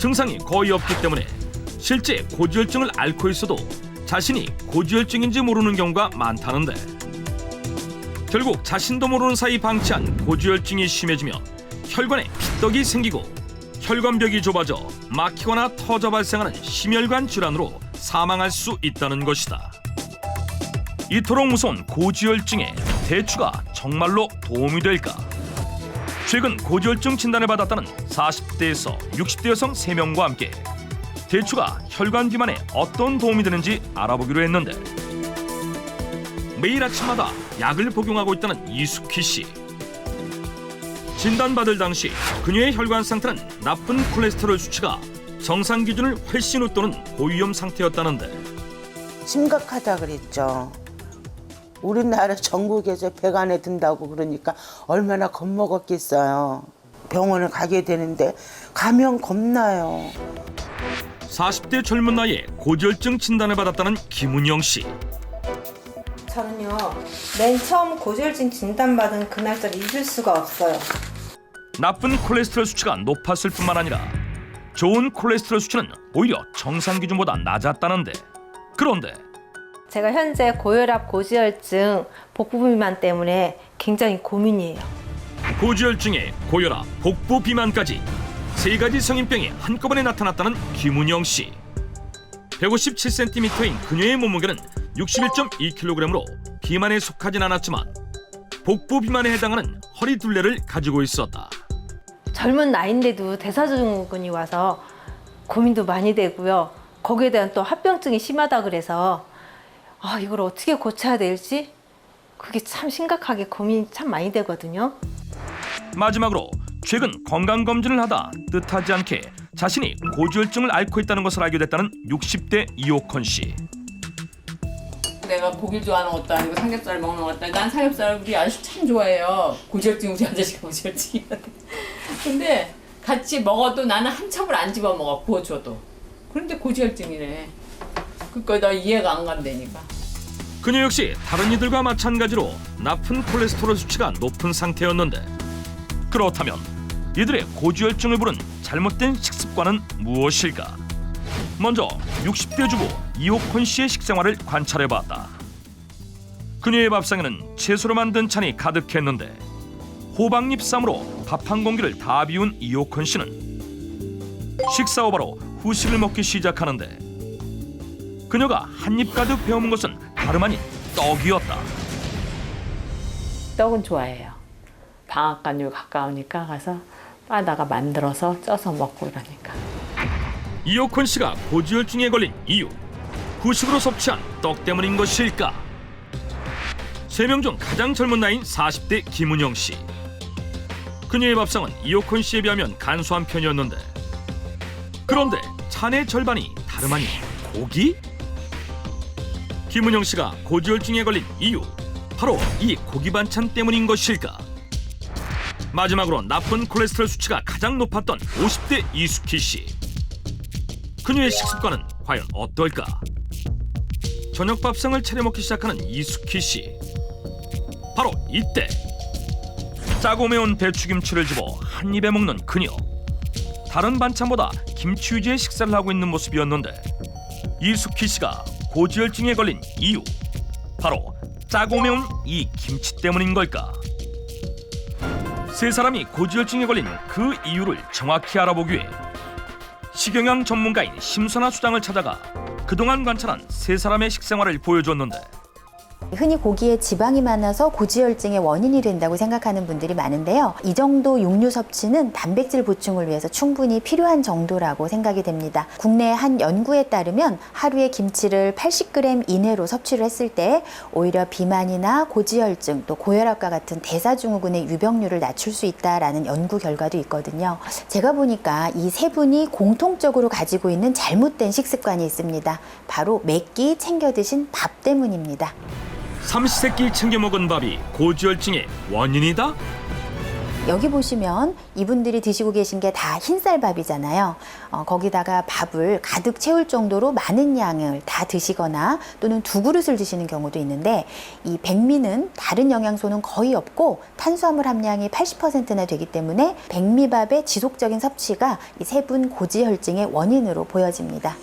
증상이 거의 없기 때문에 실제 고지혈증을 앓고 있어도 자신이 고지혈증인지 모르는 경우가 많다는데, 결국 자신도 모르는 사이 방치한 고지혈증이 심해지며 혈관에 피떡이 생기고 혈관벽이 좁아져 막히거나 터져 발생하는 심혈관 질환으로 사망할 수 있다는 것이다. 이토록 무서운 고지혈증에 대추가 정말로 도움이 될까? 최근 고지혈증 진단을 받았다는 40대에서 60대 여성 3명과 함께 대추가 혈관 비만에 어떤 도움이 되는지 알아보기로 했는데, 매일 아침마다 약을 복용하고 있다는 이숙희 씨. 진단받을 당시 그녀의 혈관 상태는 나쁜 콜레스테롤 수치가 정상 기준을 훨씬 웃도는 고위험 상태였다는데, 심각하다 그랬죠. 우리나라 전국에서 배관에 든다고 그러니까 얼마나 겁먹었겠어요. 병원을 가게 되는데 가면 겁나요. 40대 젊은 나이에 고지혈증 진단을 받았다는 김은영 씨. 저는요, 맨 처음 고지혈증 진단받은 그날짜를 잊을 수가 없어요. 나쁜 콜레스테롤 수치가 높았을 뿐만 아니라 좋은 콜레스테롤 수치는 오히려 정상 기준보다 낮았다는데, 그런데 제가 현재 고혈압, 고지혈증, 복부 비만 때문에 굉장히 고민이에요. 고지혈증에 고혈압, 복부 비만까지 3가지 성인병이 한꺼번에 나타났다는 김은영 씨. 157cm인 그녀의 몸무게는 61.2kg으로 비만에 속하진 않았지만 복부 비만에 해당하는 허리 둘레를 가지고 있었다. 젊은 나이인데도 대사증후군이 와서 고민도 많이 되고요. 거기에 대한 또 합병증이 심하다 그래서 이걸 어떻게 고쳐야 될지 그게 참 심각하게 고민이 참 많이 되거든요. 마지막으로 최근 건강검진을 하다 뜻하지 않게 자신이 고지혈증을 앓고 있다는 것을 알게 됐다는 60대 이옥헌 씨. 내가 고기를 좋아하는 것도 아니고 삼겹살 먹는 것도 아니고, 난 삼겹살을 우리 아저씨 참 좋아해요. 고지혈증, 우리 아저씨가 고지혈증이야. 근데 같이 먹어도 나는 한 첩을 안 집어 먹어, 구워줘도. 그런데 고지혈증이래. 그러니까 나 이해가 안 간다니까. 그녀 역시 다른 이들과 마찬가지로 나쁜 콜레스테롤 수치가 높은 상태였는데, 그렇다면 이들의 고지혈증을 부른 잘못된 식습관은 무엇일까? 먼저 60대 주부 이옥헌 씨의 식생활을 관찰해봤다. 그녀의 밥상에는 채소로 만든 찬이 가득했는데 호박잎 쌈으로 밥 한 공기를 다 비운 이옥헌 씨는 식사 후 바로 후식을 먹기 시작하는데, 그녀가 한 입 가득 베어문 것은 다름 아닌 떡이었다. 떡은 좋아해요. 방앗간으로 가까우니까 가서 바다가 만들어서 쪄서 먹고 이러니까. 이옥헌 씨가 고지혈증에 걸린 이유, 후식으로 섭취한 떡 때문인 것일까? 3명 중 가장 젊은 나이인 40대 김은영 씨. 그녀의 밥상은 이옥헌 씨에 비하면 간소한 편이었는데, 그런데 찬의 절반이 다름 아닌 고기? 김은영 씨가 고지혈증에 걸린 이유, 바로 이 고기 반찬 때문인 것일까? 마지막으로 나쁜 콜레스테롤 수치가 가장 높았던 50대 이숙희 씨. 그녀의 식습관은 과연 어떨까? 저녁 밥상을 차려 먹기 시작하는 이숙희 씨. 바로 이때 짜고 매운 배추김치를 집어 한 입에 먹는 그녀. 다른 반찬보다 김치 위주의 식사를 하고 있는 모습이었는데, 이숙희 씨가 고지혈증에 걸린 이유, 바로 짜고 매운 이 김치 때문인 걸까? 세 사람이 고지혈증에 걸린 그 이유를 정확히 알아보기 위해 식영양 전문가인 심선아 수장을 찾아가 그동안 관찰한 세 사람의 식생활을 보여줬는데, 흔히 고기에 지방이 많아서 고지혈증의 원인이 된다고 생각하는 분들이 많은데요. 이 정도 육류 섭취는 단백질 보충을 위해서 충분히 필요한 정도라고 생각이 됩니다. 국내 한 연구에 따르면 하루에 김치를 80g 이내로 섭취를 했을 때 오히려 비만이나 고지혈증 또 고혈압과 같은 대사증후군의 유병률을 낮출 수 있다라는 연구 결과도 있거든요. 제가 보니까 이 세 분이 공통적으로 가지고 있는 잘못된 식습관이 있습니다. 바로 매끼 챙겨 드신 밥 때문입니다. 삼시세끼 챙겨 먹은 밥이 고지혈증의 원인이다? 여기 보시면 이분들이 드시고 계신 게 다 흰쌀밥이잖아요. 거기다가 밥을 가득 채울 정도로 많은 양을 다 드시거나 또는 2그릇을 드시는 경우도 있는데, 이 백미는 다른 영양소는 거의 없고 탄수화물 함량이 80%나 되기 때문에 백미밥의 지속적인 섭취가 이 세 분 고지혈증의 원인으로 보여집니다.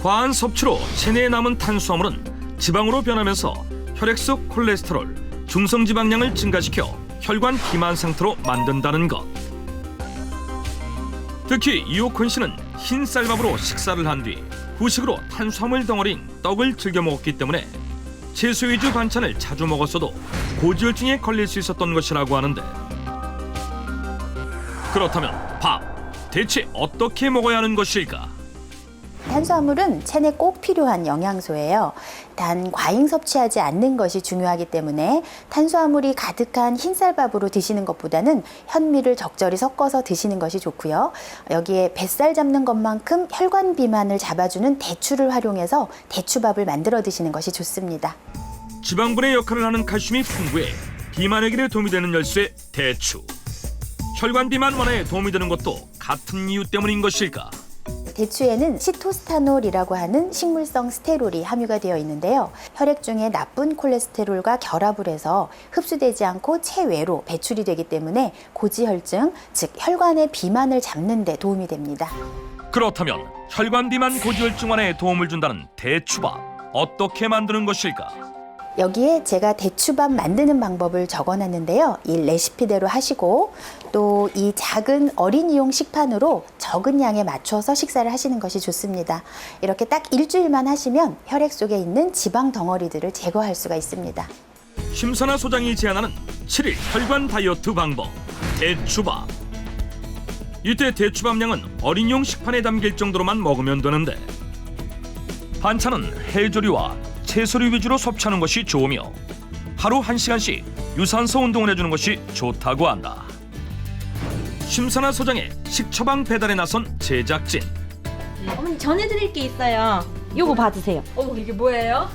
과한 섭취로 체내에 남은 탄수화물은 지방으로 변하면서 혈액 속 콜레스테롤, 중성지방량을 증가시켜 혈관 비만 상태로 만든다는 것. 특히 이옥훈 씨는 흰 쌀밥으로 식사를 한 뒤 후식으로 탄수화물 덩어리인 떡을 즐겨 먹었기 때문에 채소 위주 반찬을 자주 먹었어도 고지혈증에 걸릴 수 있었던 것이라고 하는데, 그렇다면 밥 대체 어떻게 먹어야 하는 것일까? 탄수화물은 체내 꼭 필요한 영양소예요. 단 과잉 섭취하지 않는 것이 중요하기 때문에 탄수화물이 가득한 흰쌀밥으로 드시는 것보다는 현미를 적절히 섞어서 드시는 것이 좋고요. 여기에 뱃살 잡는 것만큼 혈관 비만을 잡아주는 대추를 활용해서 대추밥을 만들어 드시는 것이 좋습니다. 지방분해 역할을 하는 칼슘이 풍부해 비만 해결에 도움이 되는 열쇠 대추. 혈관 비만 완화에 도움이 되는 것도 같은 이유 때문인 것일까? 대추에는 시토스타놀이라고 하는 식물성 스테롤이 함유가 되어 있는데요. 혈액 중에 나쁜 콜레스테롤과 결합을 해서 흡수되지 않고 체외로 배출이 되기 때문에 고지혈증, 즉 혈관의 비만을 잡는 데 도움이 됩니다. 그렇다면 혈관 비만 고지혈증 완화에 도움을 준다는 대추밥 어떻게 만드는 것일까? 여기에 제가 대추밥 만드는 방법을 적어놨는데요. 이 레시피대로 하시고 또 이 작은 어린이용 식판으로 적은 양에 맞춰서 식사를 하시는 것이 좋습니다. 이렇게 딱 일주일만 하시면 혈액 속에 있는 지방 덩어리들을 제거할 수가 있습니다. 심선아 소장이 제안하는 7일 혈관 다이어트 방법 대추밥. 이때 대추밥량은 어린이용 식판에 담길 정도로만 먹으면 되는데, 반찬은 해조류와 채소류 위주로 섭취하는 것이 좋으며 하루 1시간씩 유산소 운동을 해주는 것이 좋다고 한다. 심선아 소장의 식처방 배달에 나선 제작진. 어머니 전해드릴 게 있어요. 요거 받으세요. 어머, 이게 뭐예요?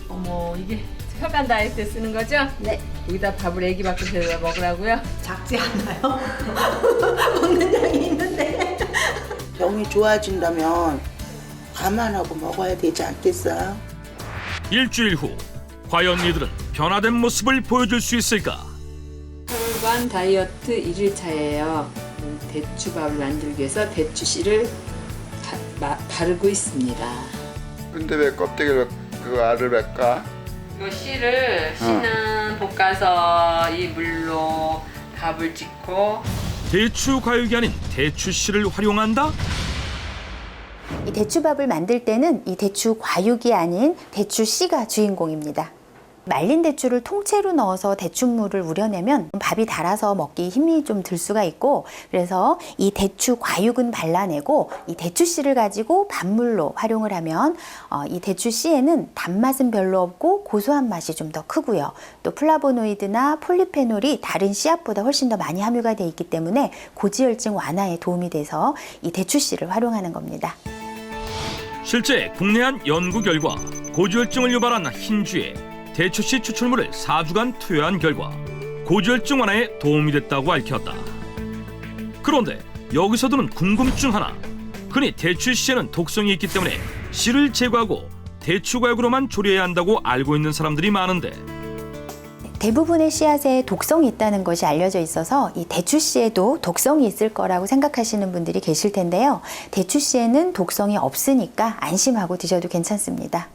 어머, 이게 혈관 다이어트에 쓰는 거죠? 네. 여기다 밥을 애기 밥솥에다 먹으라고요? 작지 않아요? 먹는 양이 있는데. 병이 좋아진다면 감안하고 먹어야 되지 않겠어요? 일주일 후 과연 이들은 변화된 모습을 보여줄 수 있을까? 혈관 다이어트 1일차예요. 대추밥을 만들기 위해서 대추씨를 바르고 있습니다. 근데 왜 껍데기를 그 알을 뺄까? 이 씨를 씨는 볶아서 이 물로 밥을 짓고 대추 과육이 아닌 대추씨를 활용한다? 이 대추밥을 만들 때는 이 대추 과육이 아닌 대추씨가 주인공입니다. 말린 대추를 통째로 넣어서 대추물을 우려내면 밥이 달아서 먹기 힘이 좀 들 수가 있고, 그래서 이 대추 과육은 발라내고 이 대추씨를 가지고 밥물로 활용을 하면 이 대추씨에는 단맛은 별로 없고 고소한 맛이 좀 더 크고요. 또 플라보노이드나 폴리페놀이 다른 씨앗보다 훨씬 더 많이 함유가 되어 있기 때문에 고지혈증 완화에 도움이 돼서 이 대추씨를 활용하는 겁니다. 실제 국내 한 연구 결과 고지혈증을 유발한 흰쥐에 대추씨 추출물을 4주간 투여한 결과 고지혈증 완화에 도움이 됐다고 밝혔다. 그런데 여기서 드는 궁금증 하나. 흔히 대추씨에는 독성이 있기 때문에 씨를 제거하고 대추과육으로만 조리해야 한다고 알고 있는 사람들이 많은데, 대부분의 씨앗에 독성이 있다는 것이 알려져 있어서 이 대추씨에도 독성이 있을 거라고 생각하시는 분들이 계실 텐데요. 대추씨에는 독성이 없으니까 안심하고 드셔도 괜찮습니다.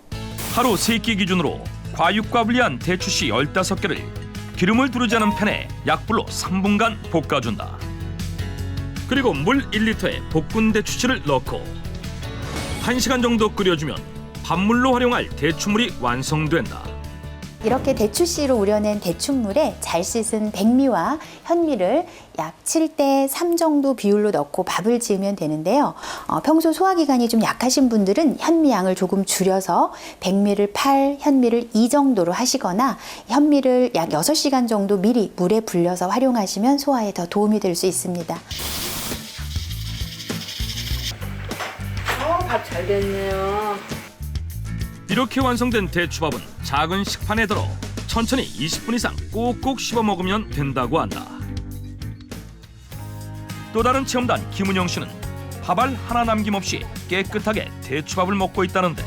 하루 3끼 기준으로 과육과 분리한 대추씨 15개를 기름을 두르지 않은 팬에 약불로 3분간 볶아준다. 그리고 물 1리터에 볶은 대추씨를 넣고 1시간 정도 끓여주면 밥물로 활용할 대추물이 완성된다. 이렇게 대추씨로 우려낸 대추물에 잘 씻은 백미와 현미를 약 7대 3 정도 비율로 넣고 밥을 지으면 되는데요. 평소 소화기관이 좀 약하신 분들은 현미 양을 조금 줄여서 백미를 8, 현미를 2 정도로 하시거나 현미를 약 6시간 정도 미리 물에 불려서 활용하시면 소화에 더 도움이 될 수 있습니다. 밥 잘 됐네요. 이렇게 완성된 대추밥은 작은 식판에 들어 천천히 20분 이상 꼭꼭 씹어 먹으면 된다고 한다. 또 다른 체험단 김은영 씨는 밥알 하나 남김없이 깨끗하게 대추밥을 먹고 있다는데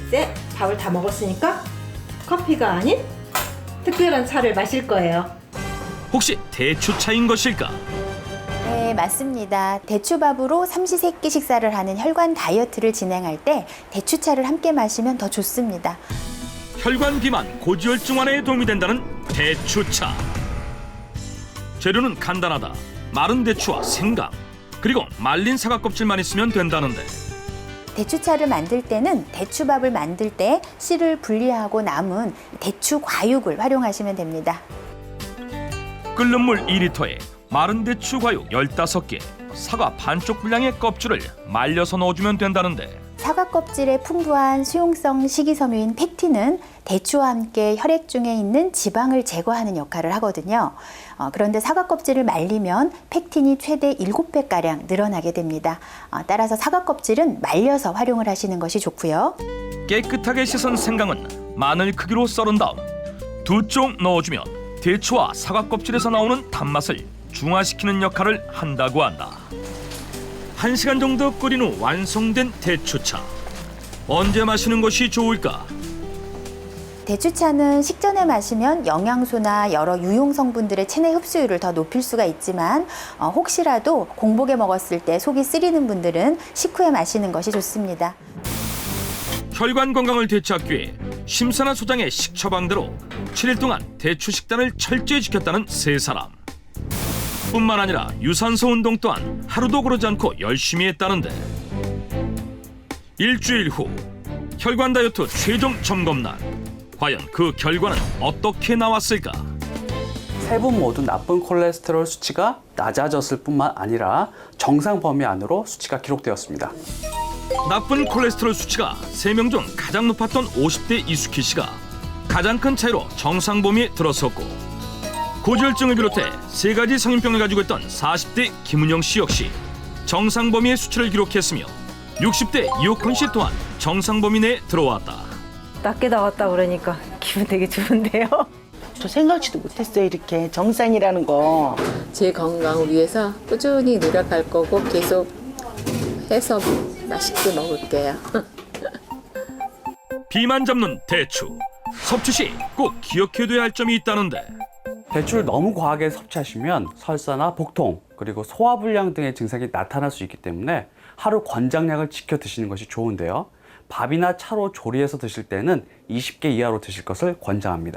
이제 밥을 다 먹었으니까 커피가 아닌 특별한 차를 마실 거예요. 혹시 대추차인 것일까? 네, 맞습니다. 대추밥으로 삼시세끼 식사를 하는 혈관 다이어트를 진행할 때 대추차를 함께 마시면 더 좋습니다. 혈관 비만, 고지혈증 완화에 도움이 된다는 대추차. 재료는 간단하다. 마른 대추와 생강, 그리고 말린 사과 껍질만 있으면 된다는데 대추차를 만들 때는 대추밥을 만들 때 씨를 분리하고 남은 대추 과육을 활용하시면 됩니다. 끓는 물 2리터에 마른 대추 과육 15개, 사과 반쪽 분량의 껍질을 말려서 넣어주면 된다는데 사과 껍질에 풍부한 수용성 식이섬유인 팩틴은 대추와 함께 혈액 중에 있는 지방을 제거하는 역할을 하거든요. 그런데 사과 껍질을 말리면 팩틴이 최대 7배가량 늘어나게 됩니다. 따라서 사과 껍질은 말려서 활용을 하시는 것이 좋고요. 깨끗하게 씻은 생강은 마늘 크기로 썰은 다음 2쪽 넣어주면 대추와 사과 껍질에서 나오는 단맛을 중화시키는 역할을 한다고 한다. 1시간 정도 끓인 후 완성된 대추차. 언제 마시는 것이 좋을까? 대추차는 식전에 마시면 영양소나 여러 유용 성분들의 체내 흡수율을 더 높일 수가 있지만 혹시라도 공복에 먹었을 때 속이 쓰리는 분들은 식후에 마시는 것이 좋습니다. 혈관 건강을 되찾기 위해 심사나 소장의 식처방대로 7일 동안 대추 식단을 철저히 지켰다는 세 사람. 뿐만 아니라 유산소 운동 또한 하루도 그러지 않고 열심히 했다는데 일주일 후 혈관 다이어트 최종 점검날. 과연 그 결과는 어떻게 나왔을까? 세 분 모두 나쁜 콜레스테롤 수치가 낮아졌을 뿐만 아니라 정상 범위 안으로 수치가 기록되었습니다. 나쁜 콜레스테롤 수치가 3명 중 가장 높았던 50대 이수키 씨가 가장 큰 차이로 정상 범위에 들어섰고 고지혈증을 비롯해 3가지 성인병을 가지고 있던 40대 김은영 씨 역시 정상 범위의 수치를 기록했으며 60대 이옥훈 씨 또한 정상 범위 내에 들어왔다. 낮게 나왔다 그러니까 기분 되게 좋은데요. 저 생각지도 못했어요. 이렇게 정상이라는 거. 제 건강을 위해서 꾸준히 노력할 거고 계속 해서 맛있게 먹을게요. 비만 잡는 대추. 섭취 시 꼭 기억해둬야 할 점이 있다는데 대추를 너무 과하게 섭취하시면 설사나 복통, 그리고 소화불량 등의 증상이 나타날 수 있기 때문에 하루 권장량을 지켜 드시는 것이 좋은데요. 밥이나 차로 조리해서 드실 때는 20개 이하로 드실 것을 권장합니다.